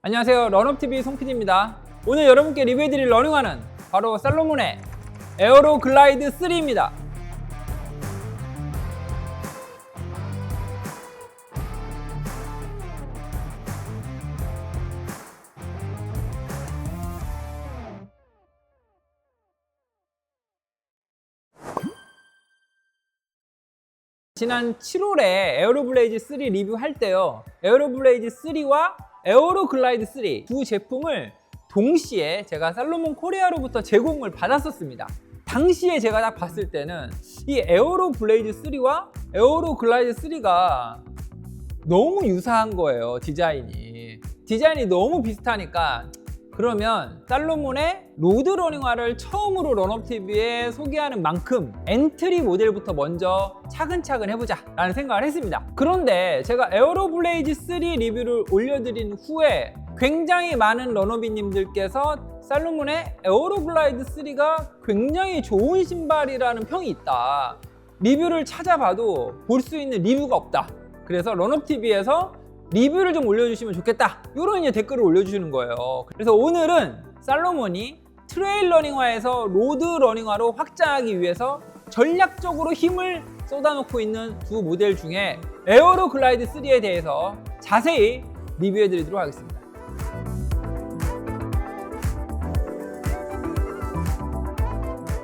안녕하세요, 런업TV 송PD입니다. 오늘 여러분께 리뷰해드릴 러닝화는 바로 살로몬의 에어로 글라이드 3입니다. 지난 7월에 에어로블레이즈 3 리뷰할 때요, 에어로블레이즈 3와 에어로 글라이드 3 두 제품을 동시에 제가 살로몬 코리아로부터 제공을 받았었습니다. 당시에 제가 딱 봤을 때는 이 에어로 블레이즈 3와 에어로 글라이드 3가 너무 유사한 거예요. 디자인이 너무 비슷하니까 그러면 살로몬의 로드 러닝화를 처음으로 런업TV에 소개하는 만큼 엔트리 모델부터 먼저 차근차근 해보자 라는 생각을 했습니다. 그런데 제가 에어로블레이즈 3 리뷰를 올려드린 후에 굉장히 많은 런업이님들께서 살로몬의 에어로글라이드 3가 굉장히 좋은 신발이라는 평이 있다, 리뷰를 찾아봐도 볼 수 있는 리뷰가 없다, 그래서 런업TV에서 리뷰를 좀 올려주시면 좋겠다, 이런 댓글을 올려주시는 거예요. 그래서 오늘은 살로몬이 트레일 러닝화에서 로드 러닝화로 확장하기 위해서 전략적으로 힘을 쏟아놓고 있는 두 모델 중에 에어로 글라이드 3에 대해서 자세히 리뷰해 드리도록 하겠습니다.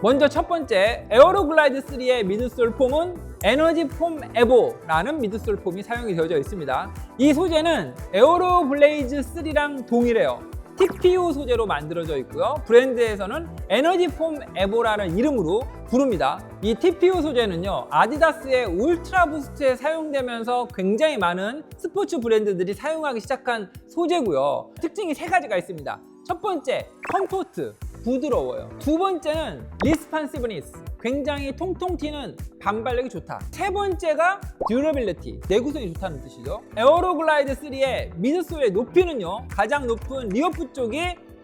먼저 첫 번째, 에어로 글라이드 3의 미드솔 폼은 에너지 폼 에보라는 미드솔 폼이 사용이 되어져 있습니다. 이 소재는 에어로 블레이즈 3랑 동일해요. TPU 소재로 만들어져 있고요. 브랜드에서는 에너지 폼 에보라는 이름으로 부릅니다. 이 TPU 소재는요, 아디다스의 울트라 부스트에 사용되면서 굉장히 많은 스포츠 브랜드들이 사용하기 시작한 소재고요. 특징이 세 가지가 있습니다. 첫 번째, 컴포트, 부드러워요. 두 번째는 리스판시브니스, 굉장히 통통 튀는 반발력이 좋다. 세 번째가 듀러빌리티, 내구성이 좋다는 뜻이죠. 에어로글라이드 3의 미드솔의 높이는요, 가장 높은 리어프 쪽이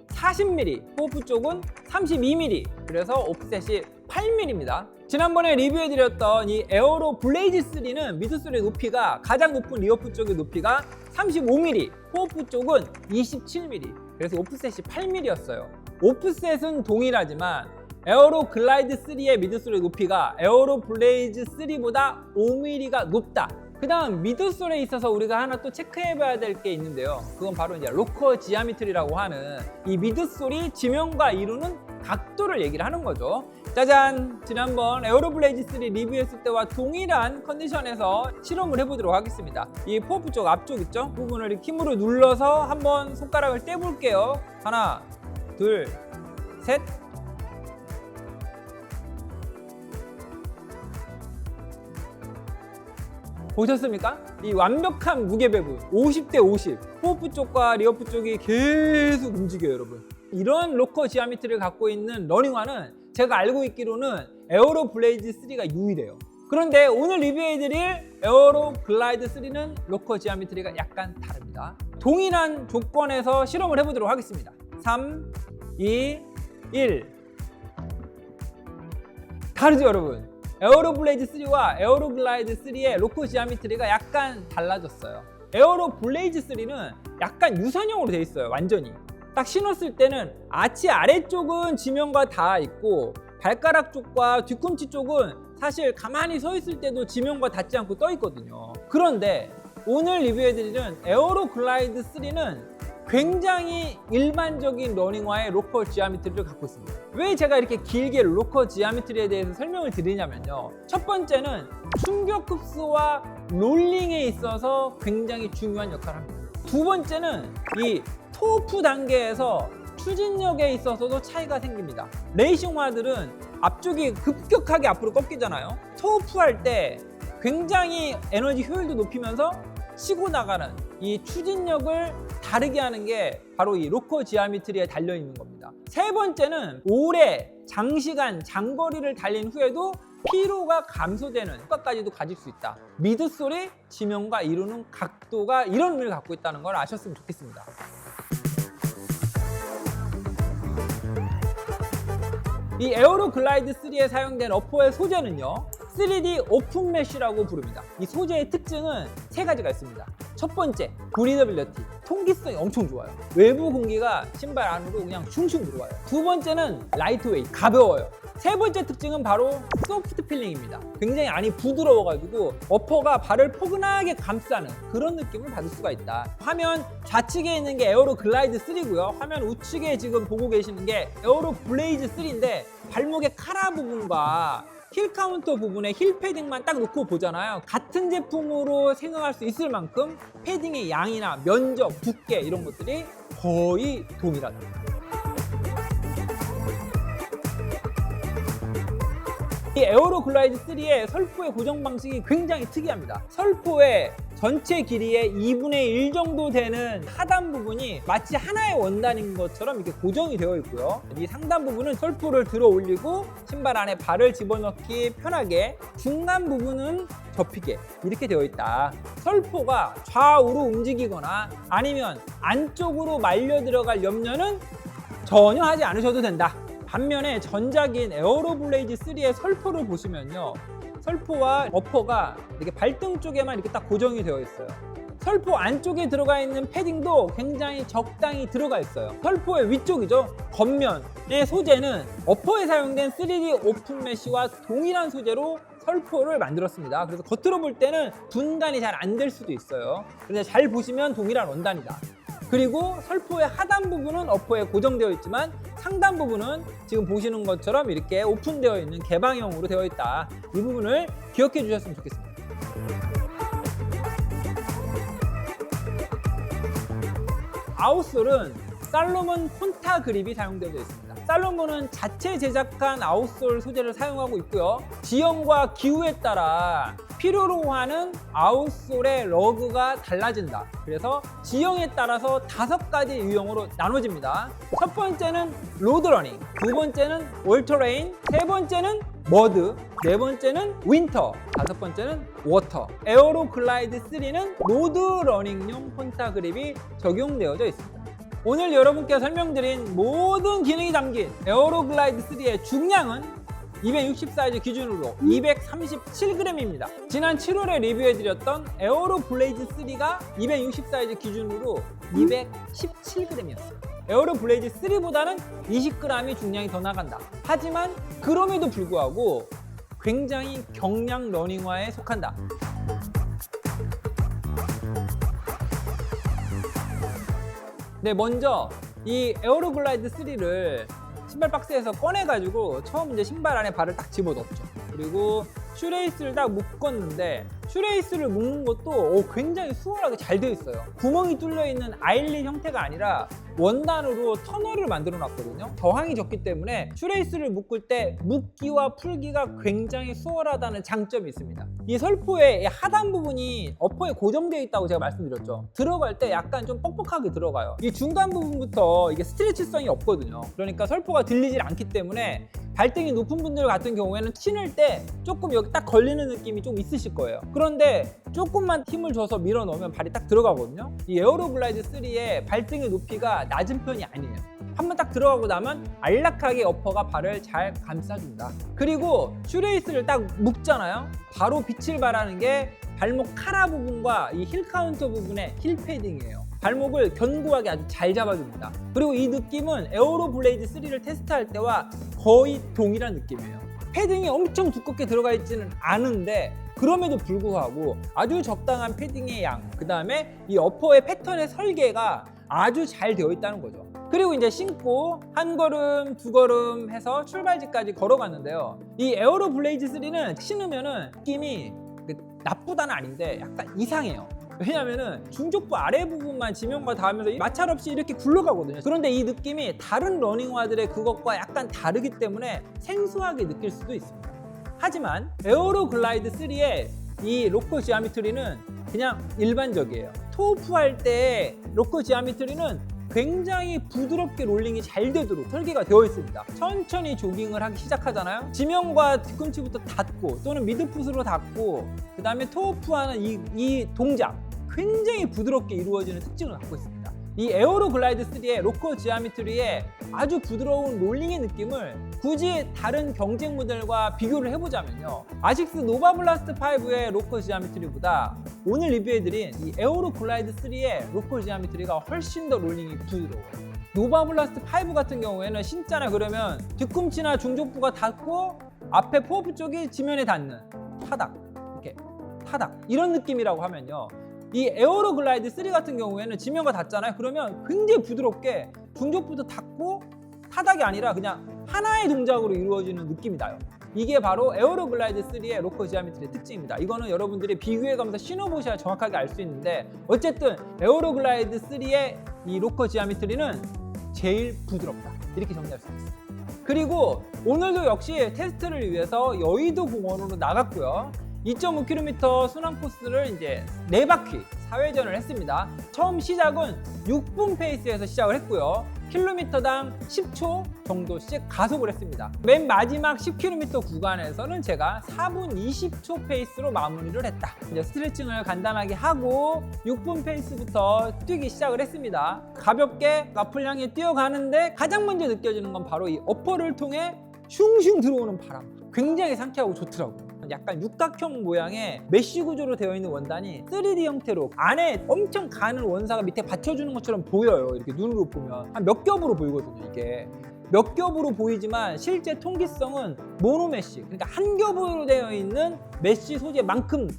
40mm, 호프 쪽은 32mm, 그래서 오프셋이 8mm입니다. 지난번에 리뷰해드렸던 이 에어로 블레이즈 3는 미드솔의 높이가, 가장 높은 리어프 쪽의 높이가 35mm, 호프 쪽은 27mm, 그래서 오프셋이 8mm였어요. 오프셋은 동일하지만 에어로 글라이드 3의 미드솔의 높이가 에어로 블레이즈 3보다 5mm가 높다. 그 다음 미드솔에 있어서 우리가 하나 또 체크해 봐야 될 게 있는데요, 그건 바로 이제 로커 지아미트리라고 하는 이 미드솔이 지면과 이루는 각도를 얘기를 하는 거죠. 짜잔! 지난번 에어로블레이즈 3 리뷰했을 때와 동일한 컨디션에서 실험을 해보도록 하겠습니다. 이 포프 쪽 앞쪽 있죠? 부분을 이렇게 힘으로 눌러서 한번 손가락을 떼볼게요. 하나, 둘, 셋. 보셨습니까? 이 완벽한 무게 배분 50대 50, 호프 쪽과 리어프 쪽이 계속 움직여요, 여러분. 이런 로커 지아미트를 갖고 있는 러닝화는 제가 알고 있기로는 에어로 블레이즈 3가 유일해요. 그런데 오늘 리뷰해드릴 에어로 글라이드 3는 로커 지아미트리가 약간 다릅니다. 동일한 조건에서 실험을 해보도록 하겠습니다. 3, 2, 1. 다르죠, 여러분? 에어로 블레이즈 3와 에어로 글라이드 3의 로커 지아미트리가 약간 달라졌어요. 에어로 블레이즈 3는 약간 유선형으로 되어 있어요. 완전히 딱 신었을 때는 아치 아래쪽은 지면과 닿아 있고 발가락 쪽과 뒤꿈치 쪽은 사실 가만히 서 있을 때도 지면과 닿지 않고 떠 있거든요. 그런데 오늘 리뷰해드리는 에어로 글라이드 3는 굉장히 일반적인 러닝화의 로커 지아미트리를 갖고 있습니다. 왜 제가 이렇게 길게 로커 지아미트리에 대해서 설명을 드리냐면요, 첫 번째는 충격 흡수와 롤링에 있어서 굉장히 중요한 역할을 합니다. 두 번째는 이 토프 단계에서 추진력에 있어서도 차이가 생깁니다. 레이싱화들은 앞쪽이 급격하게 앞으로 꺾이잖아요. 토프할 때 굉장히 에너지 효율도 높이면서 치고 나가는 이 추진력을 다르게 하는 게 바로 이 로커 지아미트리에 달려 있는 겁니다. 세 번째는 오래 장시간 장거리를 달린 후에도 피로가 감소되는 효과까지도 가질 수 있다. 미드솔이 지면과 이루는 각도가 이런 의미를 갖고 있다는 걸 아셨으면 좋겠습니다. 이 에어로 글라이드 3에 사용된 어퍼의 소재는요, 3D 오픈 메쉬라고 부릅니다. 이 소재의 특징은 세 가지가 있습니다. 첫 번째, 브리더빌리티. 통기성이 엄청 좋아요. 외부 공기가 신발 안으로 그냥 슝슝 들어와요. 두 번째는 라이트웨이트, 가벼워요. 세 번째 특징은 바로 소프트 필링입니다. 굉장히 안이 부드러워가지고 어퍼가 발을 포근하게 감싸는 그런 느낌을 받을 수가 있다. 화면 좌측에 있는 게 에어로 글라이드 3고요. 화면 우측에 지금 보고 계시는 게 에어로 블레이즈 3인데 발목의 카라 부분과 힐 카운터 부분에 힐 패딩만 딱 놓고 보잖아요. 같은 제품으로 생각할 수 있을 만큼 패딩의 양이나 면적, 두께 이런 것들이 거의 동일하다. 이 에어로 글라이드 3의 설포의 고정 방식이 굉장히 특이합니다. 설포의 전체 길이의 2분의 1 정도 되는 하단 부분이 마치 하나의 원단인 것처럼 이렇게 고정이 되어 있고요. 이 상단 부분은 설포를 들어 올리고 신발 안에 발을 집어넣기 편하게, 중간 부분은 접히게 이렇게 되어 있다. 설포가 좌우로 움직이거나 아니면 안쪽으로 말려 들어갈 염려는 전혀 하지 않으셔도 된다. 반면에 전작인 에어로 블레이즈 3의 설포를 보시면요, 설포와 어퍼가 이렇게 발등 쪽에만 이렇게 딱 고정이 되어 있어요. 설포 안쪽에 들어가 있는 패딩도 굉장히 적당히 들어가 있어요. 설포의 위쪽이죠, 겉면의 소재는 어퍼에 사용된 3D 오픈 메쉬와 동일한 소재로 설포를 만들었습니다. 그래서 겉으로 볼 때는 분간이 잘 안 될 수도 있어요. 그런데 잘 보시면 동일한 원단이다. 그리고 설포의 하단 부분은 어퍼에 고정되어 있지만 상단 부분은 지금 보시는 것처럼 이렇게 오픈되어 있는 개방형으로 되어 있다. 이 부분을 기억해 주셨으면 좋겠습니다. 아웃솔은 살로몬 폰타 그립이 사용되어 있습니다. 살로몬은 자체 제작한 아웃솔 소재를 사용하고 있고요. 지형과 기후에 따라 필요로 하는 아웃솔의 러그가 달라진다. 그래서 지형에 따라서 5가지 유형으로 나눠집니다. 첫 번째는 로드러닝, 두 번째는 올터레인, 세 번째는 머드, 네 번째는 윈터, 다섯 번째는 워터. 에어로 글라이드 3는 로드러닝용 폰타 그립이 적용되어져 있습니다. 오늘 여러분께 설명드린 모든 기능이 담긴 에어로 글라이드 3의 중량은 260 사이즈 기준으로 237g입니다. 지난 7월에 리뷰해드렸던 에어로 블레이즈 3가 260 사이즈 기준으로 217g이었어요. 에어로 블레이즈 3보다는 20g이 중량이 더 나간다. 하지만 그럼에도 불구하고 굉장히 경량 러닝화에 속한다. 네, 먼저 이 에어로 글라이드 3를 신발 박스에서 꺼내가지고 처음 이제 신발 안에 발을 딱 집어넣었죠. 그리고 슈레이스를 딱 묶었는데 슈레이스를 묶는 것도 굉장히 수월하게 잘 되어 있어요. 구멍이 뚫려 있는 아일릿 형태가 아니라 원단으로 터널을 만들어 놨거든요. 저항이 적기 때문에 슈레이스를 묶을 때 묶기와 풀기가 굉장히 수월하다는 장점이 있습니다. 이 설포의 하단 부분이 어퍼에 고정되어 있다고 제가 말씀드렸죠. 들어갈 때 약간 좀 뻑뻑하게 들어가요. 이 중간 부분부터 이게 스트레치성이 없거든요. 그러니까 설포가 들리질 않기 때문에 발등이 높은 분들 같은 경우에는 신을 때 조금 여기 딱 걸리는 느낌이 좀 있으실 거예요. 그런데 조금만 힘을 줘서 밀어 넣으면 발이 딱 들어가거든요. 이 에어로 글라이드 3의 발등의 높이가 낮은 편이 아니에요. 한번 딱 들어가고 나면 안락하게 어퍼가 발을 잘 감싸준다. 그리고 슈레이스를 딱 묶잖아요. 바로 빛을 발하는 게 발목 카라 부분과 이 힐 카운터 부분의 힐 패딩이에요. 발목을 견고하게 아주 잘 잡아줍니다. 그리고 이 느낌은 에어로 블레이드 3를 테스트할 때와 거의 동일한 느낌이에요. 패딩이 엄청 두껍게 들어가 있지는 않은데 그럼에도 불구하고 아주 적당한 패딩의 양, 그 다음에 이 어퍼의 패턴의 설계가 아주 잘 되어 있다는 거죠. 그리고 이제 신고 한 걸음, 두 걸음 해서 출발지까지 걸어갔는데요. 이 에어로 블레이즈 3는 신으면은 느낌이 나쁘다는 아닌데 약간 이상해요. 왜냐면은 중족부 아래 부분만 지면과 닿으면서 마찰 없이 이렇게 굴러가거든요. 그런데 이 느낌이 다른 러닝화들의 그것과 약간 다르기 때문에 생소하게 느낄 수도 있습니다. 하지만 에어로 글라이드 3의 이 로커 지오메트리는 그냥 일반적이에요. 토프 할 때 로커 지오메트리는 굉장히 부드럽게 롤링이 잘 되도록 설계가 되어 있습니다. 천천히 조깅을 하기 시작하잖아요. 지면과 뒤꿈치부터 닿고 또는 미드풋으로 닿고 그 다음에 토프하는 이 동작 굉장히 부드럽게 이루어지는 특징을 갖고 있습니다. 이 에어로 글라이드 3의 로커 지오메트리의 아주 부드러운 롤링의 느낌을 굳이 다른 경쟁 모델과 비교를 해보자면요, 아식스 노바 블라스트 5의 로커 지오메트리보다 오늘 리뷰해드린 이 에어로 글라이드 3의 로커 지오메트리가 훨씬 더 롤링이 부드러워요. 노바 블라스트 5 같은 경우에는 신자나 그러면 뒤꿈치나 중족부가 닿고 앞에 포어프 쪽이 지면에 닿는 타닥, 이렇게 타닥 이런 느낌이라고 하면요, 이 에어로 글라이드 3 같은 경우에는 지면과 닿잖아요. 그러면 굉장히 부드럽게 중족부도 닿고 타닥이 아니라 그냥 하나의 동작으로 이루어지는 느낌이 나요. 이게 바로 에어로 글라이드 3의 로커 지오메트리의 특징입니다. 이거는 여러분들이 비교해가면서 신어보셔야 정확하게 알 수 있는데, 어쨌든 에어로 글라이드 3의 이 로커 지오메트리는 제일 부드럽다, 이렇게 정리할 수 있어요. 그리고 오늘도 역시 테스트를 위해서 여의도 공원으로 나갔고요. 2.5km 순환 코스를 이제 4바퀴 4회전을 했습니다. 처음 시작은 6분 페이스에서 시작을 했고요. 킬로미터당 10초 정도씩 가속을 했습니다. 맨 마지막 10km 구간에서는 제가 4분 20초 페이스로 마무리를 했다. 이제 스트레칭을 간단하게 하고 6분 페이스부터 뛰기 시작을 했습니다. 가볍게 앞을 향해 뛰어가는데 가장 먼저 느껴지는 건 바로 이 어퍼를 통해 슝슝 들어오는 바람. 굉장히 상쾌하고 좋더라고요. 약간 육각형 모양의 메쉬 구조로 되어 있는 원단이 3D 형태로 안에 엄청 가는 원사가 밑에 받쳐주는 것처럼 보여요. 이렇게 눈으로 보면 한 몇 겹으로 보이거든요. 이게 몇 겹으로 보이지만 실제 통기성은 모노 메쉬, 그러니까 한 겹으로 되어 있는 메쉬 소재만큼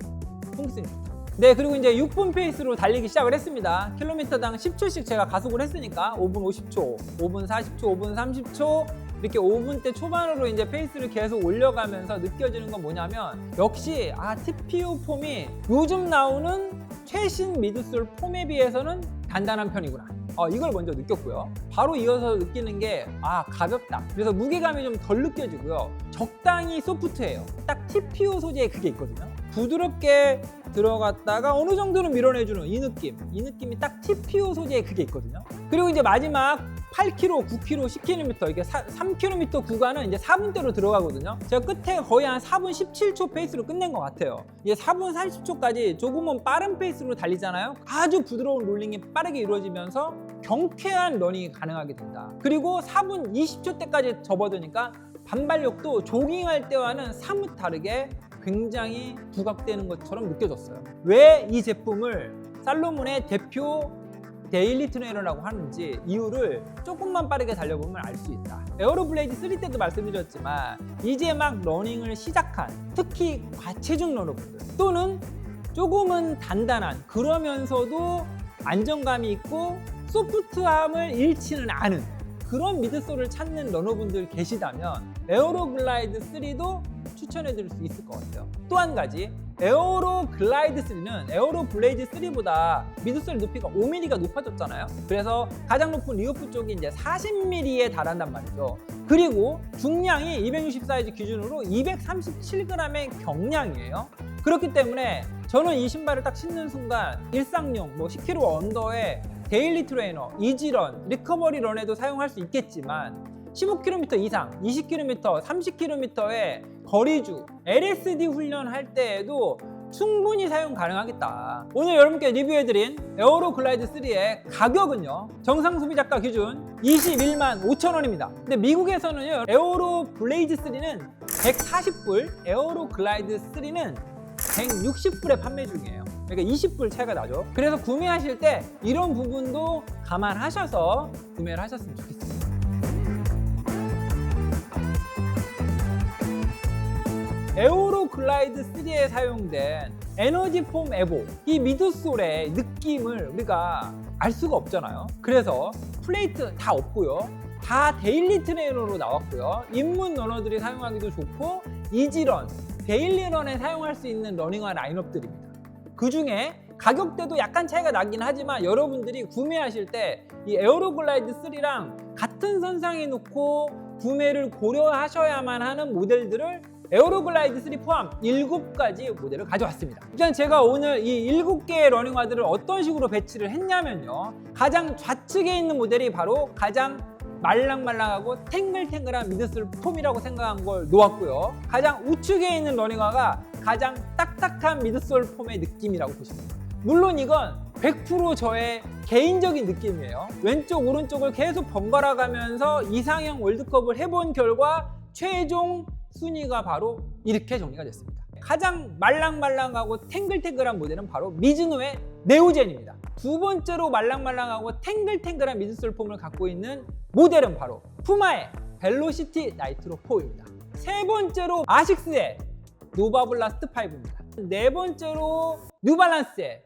통기성이 좋다. 네, 그리고 이제 6분 페이스로 달리기 시작을 했습니다. 킬로미터당 10초씩 제가 가속을 했으니까 5분 50초, 5분 40초, 5분 30초 이렇게 5분대 초반으로 이제 페이스를 계속 올려가면서 느껴지는 건 뭐냐면, 역시 TPU 폼이 요즘 나오는 최신 미드솔 폼에 비해서는 단단한 편이구나. 이걸 먼저 느꼈고요. 바로 이어서 느끼는 게 가볍다. 그래서 무게감이 좀 덜 느껴지고요. 적당히 소프트해요. 딱 TPU 소재에 그게 있거든요. 부드럽게 들어갔다가 어느 정도는 밀어내주는 이 느낌이 딱 TPU 소재에 그게 있거든요. 그리고 이제 마지막 8km, 9km, 10km 이게 3km 구간은 이제 4분대로 들어가거든요. 제가 끝에 거의 한 4분 17초 페이스로 끝낸 것 같아요. 이게 4분 40초까지 조금은 빠른 페이스로 달리잖아요. 아주 부드러운 롤링이 빠르게 이루어지면서 경쾌한 러닝이 가능하게 된다. 그리고 4분 20초 때까지 접어드니까 반발력도 조깅할 때와는 사뭇 다르게 굉장히 부각되는 것처럼 느껴졌어요. 왜 이 제품을 살로몬의 대표 데일리 트레이너라고 하는지 이유를 조금만 빠르게 달려보면 알 수 있다. 에어로 블레이드 3 때도 말씀드렸지만 이제 막 러닝을 시작한, 특히 과체중 러너분들 또는 조금은 단단한, 그러면서도 안정감이 있고 소프트함을 잃지는 않은 그런 미드솔을 찾는 러너분들 계시다면 에어로 글라이드 3도 추천해드릴 수 있을 것 같아요. 또 한 가지, 에어로 글라이드 3는 에어로 블레이드 3보다 미드솔 높이가 5mm가 높아졌잖아요. 그래서 가장 높은 리오프 쪽이 이제 40mm에 달한단 말이죠. 그리고 중량이 260 사이즈 기준으로 237g의 경량이에요. 그렇기 때문에 저는 이 신발을 딱 신는 순간 일상용 10km 언더의 데일리 트레이너, 이지런, 리커버리 런에도 사용할 수 있겠지만 15km 이상, 20km, 30km의 거리주, LSD 훈련할 때에도 충분히 사용 가능하겠다. 오늘 여러분께 리뷰해드린 에어로 글라이드 3의 가격은요, 정상 소비자가 기준 21만 5천 원입니다. 근데 미국에서는요, 에어로 블레이드 3는 140불, 에어로 글라이드 3는 160불에 판매 중이에요. 그러니까 20불 차이가 나죠. 그래서 구매하실 때 이런 부분도 감안하셔서 구매를 하셨으면 좋겠습니다. 에어로 글라이드 3에 사용된 에너지 폼 에보, 이 미드솔의 느낌을 우리가 알 수가 없잖아요. 그래서 플레이트 다 없고요, 다 데일리 트레이너로 나왔고요, 입문 러너들이 사용하기도 좋고 이지런, 데일리런에 사용할 수 있는 러닝화 라인업들입니다. 그 중에 가격대도 약간 차이가 나긴 하지만 여러분들이 구매하실 때 이 에어로 글라이드 3랑 같은 선상에 놓고 구매를 고려하셔야만 하는 모델들을 에어로 글라이드 3 포함 7가지 모델을 가져왔습니다. 일단 제가 오늘 이 7개의 러닝화들을 어떤 식으로 배치를 했냐면요, 가장 좌측에 있는 모델이 바로 가장 말랑말랑하고 탱글탱글한 미드솔 폼이라고 생각한 걸 놓았고요, 가장 우측에 있는 러닝화가 가장 딱딱한 미드솔 폼의 느낌이라고 보시면 됩니다. 물론 이건 100% 저의 개인적인 느낌이에요. 왼쪽 오른쪽을 계속 번갈아 가면서 이상형 월드컵을 해본 결과 최종 순위가 바로 이렇게 정리가 됐습니다. 가장 말랑말랑하고 탱글탱글한 모델은 바로 미즈노의 네오젠입니다. 두 번째로 말랑말랑하고 탱글탱글한 미드솔 폼을 갖고 있는 모델은 바로 푸마의 벨로시티 나이트로 4입니다. 세 번째로 아식스의 노바블라스트 5입니다. 네 번째로 뉴발란스의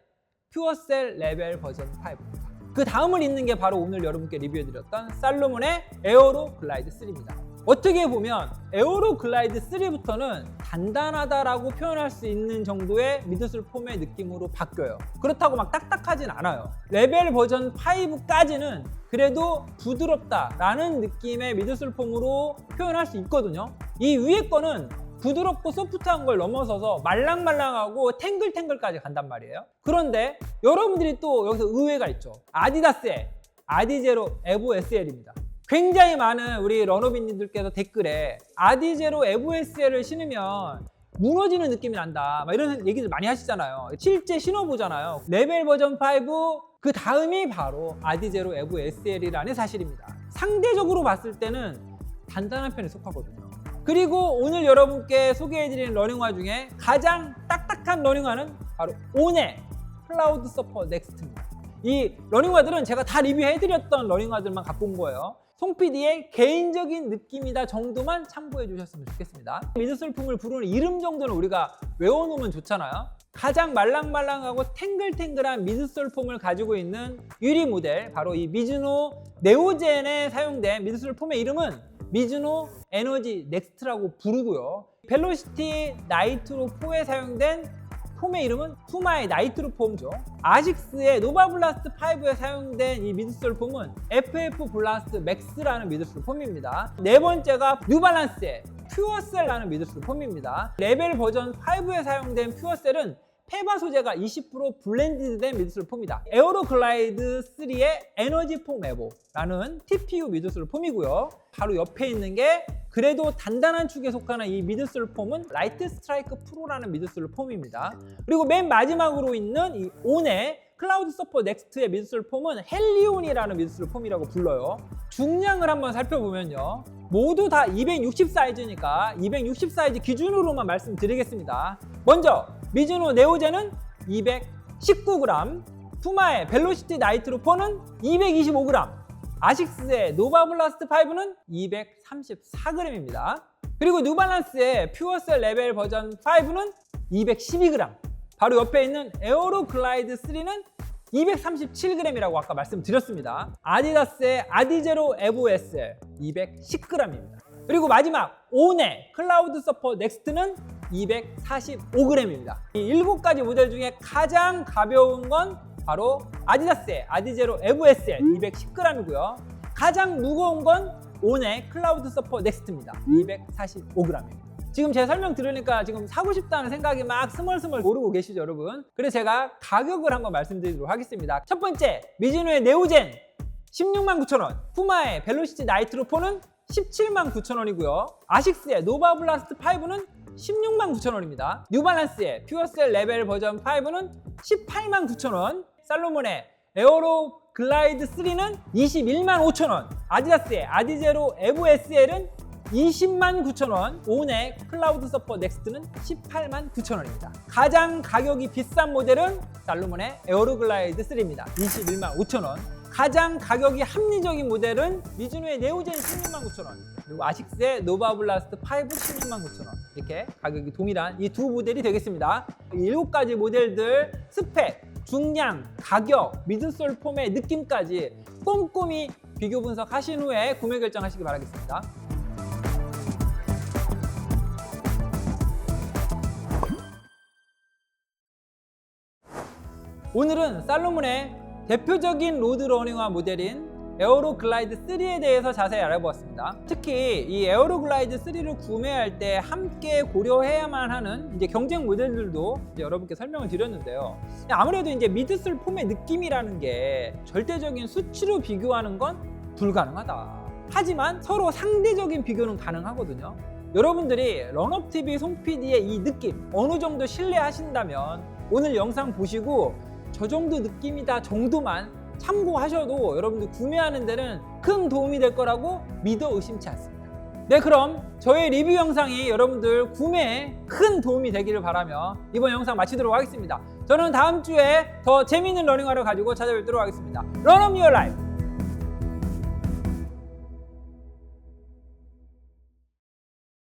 퓨어셀 레벨 버전 5입니다. 그 다음을 잇는 게 바로 오늘 여러분께 리뷰해드렸던 살로몬의 에어로 글라이드 3입니다. 어떻게 보면 에어로 글라이드 3부터는 단단하다라고 표현할 수 있는 정도의 미드솔 폼의 느낌으로 바뀌어요. 그렇다고 막 딱딱하진 않아요. 레벨 버전 5까지는 그래도 부드럽다라는 느낌의 미드솔 폼으로 표현할 수 있거든요. 이 위에 거는 부드럽고 소프트한 걸 넘어서서 말랑말랑하고 탱글탱글까지 간단 말이에요. 그런데 여러분들이 또 여기서 의외가 있죠. 아디다스의 아디제로 에보 SL입니다. 굉장히 많은 우리 러너비님들께서 댓글에 아디제로 에보 SL을 신으면 무너지는 느낌이 난다 막 이런 얘기들 많이 하시잖아요. 실제 신어보잖아요. 레벨 버전 5 그 다음이 바로 아디제로 에보 SL이라는 사실입니다. 상대적으로 봤을 때는 단단한 편에 속하거든요. 그리고 오늘 여러분께 소개해드리는 러닝화 중에 가장 딱딱한 러닝화는 바로 온의 클라우드 서퍼 넥스트입니다. 이 러닝화들은 제가 다 리뷰해드렸던 러닝화들만 갖고 온 거예요. 송 PD의 개인적인 느낌이다 정도만 참고해 주셨으면 좋겠습니다. 미드솔품을 부르는 이름 정도는 우리가 외워놓으면 좋잖아요. 가장 말랑말랑하고 탱글탱글한 미드솔 폼을 가지고 있는 유리 모델 바로 이 미즈노 네오젠에 사용된 미드솔 폼의 이름은 미즈노 에너지 넥스트라고 부르고요. 벨로시티 나이트로 4에 사용된 폼의 이름은 푸마의 나이트로 폼이죠. 아식스의 노바블라스트 5에 사용된 이 미드솔 폼은 FF 블라스트 맥스라는 미드솔 폼입니다. 네 번째가 뉴발란스의 퓨어셀라는 미드솔 폼입니다. 레벨 버전 5에 사용된 퓨어셀은 페바 소재가 20% 블렌디드된 미드솔 폼이다. 에어로 글라이드 3의 에너지 폼 에보라는 TPU 미드솔 폼이고요. 바로 옆에 있는 게 그래도 단단한 축에 속하는 이 미드솔 폼은 라이트 스트라이크 프로라는 미드솔 폼입니다. 그리고 맨 마지막으로 있는 이 온의 클라우드 서퍼 넥스트의 미드솔 폼은 헬리온이라는 미드솔 폼이라고 불러요. 중량을 한번 살펴보면요. 모두 다 260 사이즈니까 260 사이즈 기준으로만 말씀드리겠습니다. 먼저 미즈노 네오젠은 219g, 푸마의 벨로시티 나이트로 4는 225g, 아식스의 노바블라스트 5는 234g입니다. 그리고 뉴발란스의 퓨어셀 레벨 버전 5는 212g, 바로 옆에 있는 에어로 글라이드 3는 237g이라고 아까 말씀드렸습니다. 아디다스의 아디제로 에보 SL 210g입니다. 그리고 마지막 온의 클라우드 서퍼 넥스트는 245g입니다. 이 7가지 모델 중에 가장 가벼운 건 바로 아디다스의 아디제로 에보 SL 210g이고요. 가장 무거운 건 온의 클라우드 서퍼 넥스트입니다. 245g입니다. 지금 제 설명 들으니까 지금 사고 싶다는 생각이 막 스멀스멀 오르고 계시죠, 여러분? 그래서 제가 가격을 한번 말씀드리도록 하겠습니다. 첫 번째, 미즈노의 네오젠 169,000원, 푸마의 벨로시티 나이트로 4는 179,000원이고요. 아식스의 노바블라스트 5는 169,000원입니다. 뉴발란스의 퓨어셀 레벨 버전 5는 189,000원, 살로몬의 에어로 글라이드 3는 215,000원, 아디다스의 아디제로 에보 SL은 209,000원, 온의 클라우드 서퍼 넥스트는 189,000원입니다. 가장 가격이 비싼 모델은 살로몬의 에어로 글라이드 3입니다. 215,000원. 가장 가격이 합리적인 모델은 미즈노의 네오젠 169,000원, 그리고 아식스의 노바블라스트 5 169,000원. 이렇게 가격이 동일한 이 두 모델이 되겠습니다. 이 7가지 모델들 스펙, 중량, 가격, 미드솔 폼의 느낌까지 꼼꼼히 비교 분석하신 후에 구매 결정하시기 바라겠습니다. 오늘은 살로몬의 대표적인 로드 러닝화 모델인 에어로 글라이드 3에 대해서 자세히 알아보았습니다. 특히 이 에어로 글라이드 3를 구매할 때 함께 고려해야만 하는 이제 경쟁 모델들도 이제 여러분께 설명을 드렸는데요. 아무래도 이제 미드솔 폼의 느낌이라는 게 절대적인 수치로 비교하는 건 불가능하다. 하지만 서로 상대적인 비교는 가능하거든요. 여러분들이 런업TV 송 PD의 이 느낌 어느 정도 신뢰하신다면 오늘 영상 보시고 저 정도 느낌이다 정도만 참고하셔도 여러분들 구매하는 데는 큰 도움이 될 거라고 믿어 의심치 않습니다. 네, 그럼 저의 리뷰 영상이 여러분들 구매에 큰 도움이 되기를 바라며 이번 영상 마치도록 하겠습니다. 저는 다음 주에 더 재미있는 러닝화를 가지고 찾아뵙도록 하겠습니다. Run Up Your Life!